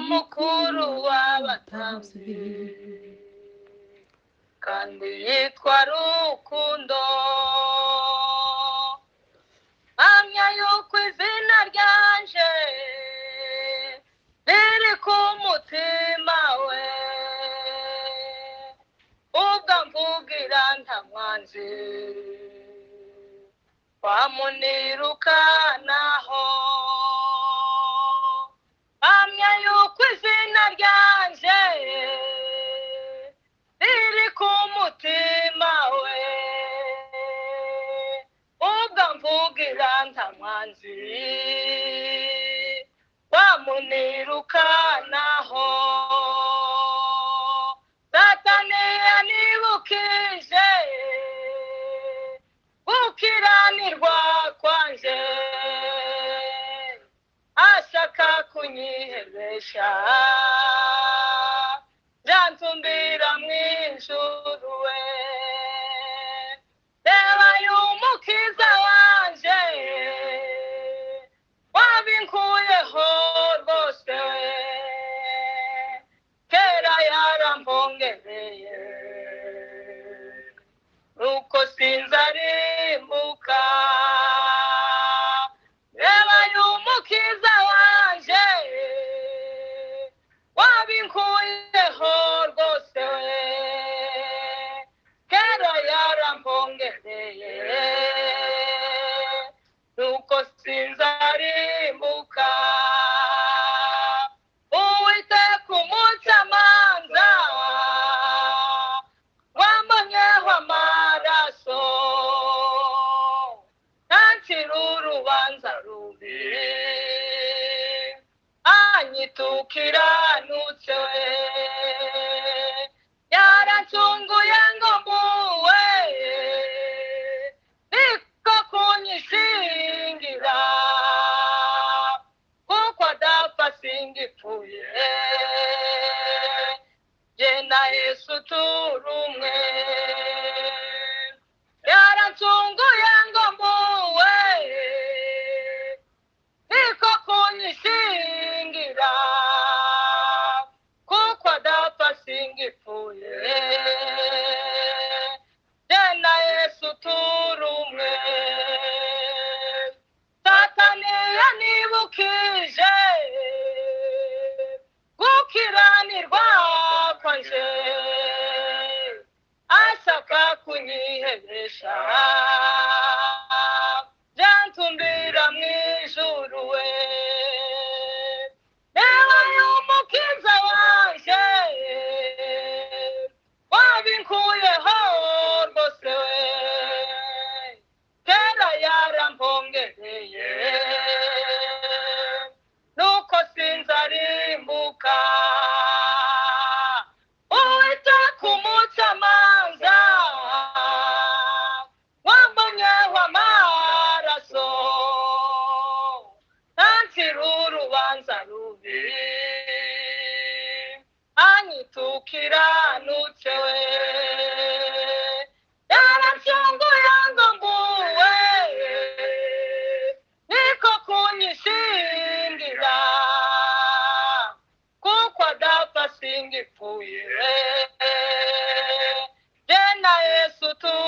mukuru w'abatambyi kandi yitwa Rukundo. Mpamya yuko izina ryanje riri ku mutima we, ubwo mvugira nta mwanzi wamunirukanaho. Mpamya yuko izina ryanje riri ku mutima we, ubwo mvugira nta mwanzi wamunirukanaho. Satani yanibukije gukiranirwa kwanje, ashaka kunyihebesha byantumbira mw'ijuru we. Reba y'umukiza wanje wabinkuyeho rwose we, kera yarambongereye nuko sinzarimbuka. Reba y'umukiza wanje wabinkuyeho rwose we, kera yarambongereye nuko sinzarimbuka. Uwiteka umucamanza wambonyeho amaraso, ntancira urubanza rubi, anyitukiranutse we. Yarancunguye ngo mbuwe, niko kunyishingira, kuko adapfa singipfuye, jye na Yesu turi umwe. Yarancunguye ngo mbuwe, niko kunyishingira, kuko adapfa singipfuye, jye na Yesu turi umwe. Satani yanibukije gukiranirwa kwanje, ashaka kunyihebesha byantumbira mw'ijuru we. Reba y'umukiza wanje wabinkuyeho rwose we, kera yarambongereye nuko sinzarimbuka. Uwiteka umucamanza wambonyeho amaraso, ntancira urubanza rubi, anyitukiranutse we. Yarancunguye ngo mbuwe, niko kunyishingira, kuko adapfa singipfuye, jye na Yesu turi